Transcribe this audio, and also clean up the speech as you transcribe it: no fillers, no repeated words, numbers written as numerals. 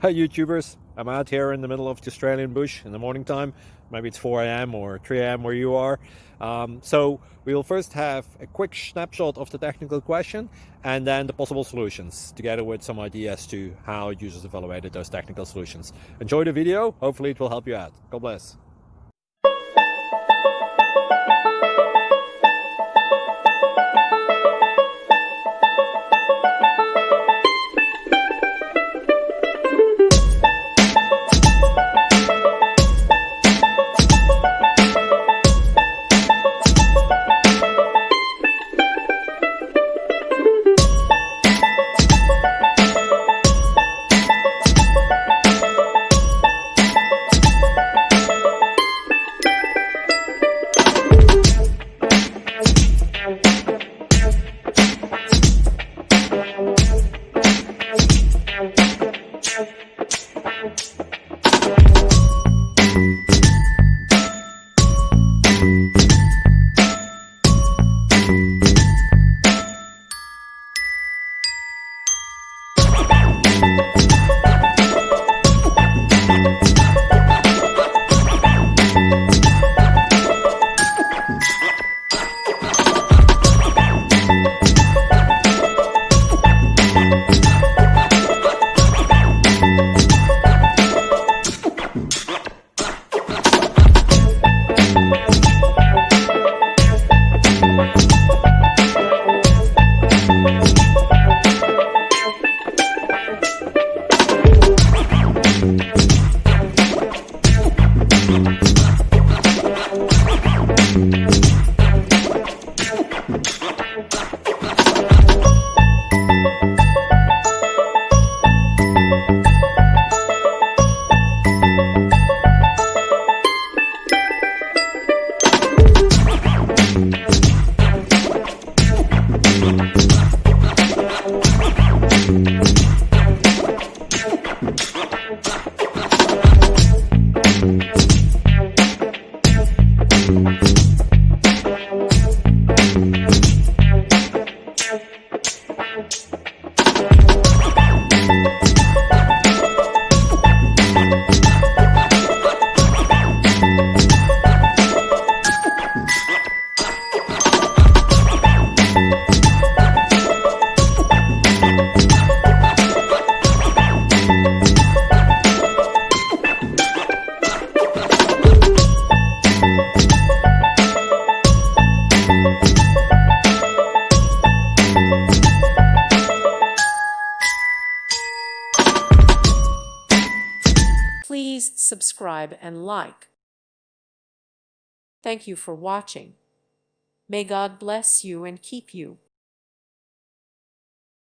Hi YouTubers, I'm out here in the middle of the Australian bush in the morning time. Maybe it's 4 a.m. or 3 a.m. where you are. So we will first have a quick snapshot of the technical question and then the possible solutions, together with some ideas to how users evaluated those technical solutions. Enjoy the video, hopefully it will help you out. God bless. Please subscribe and like. Thank you for watching. May God bless you and keep you.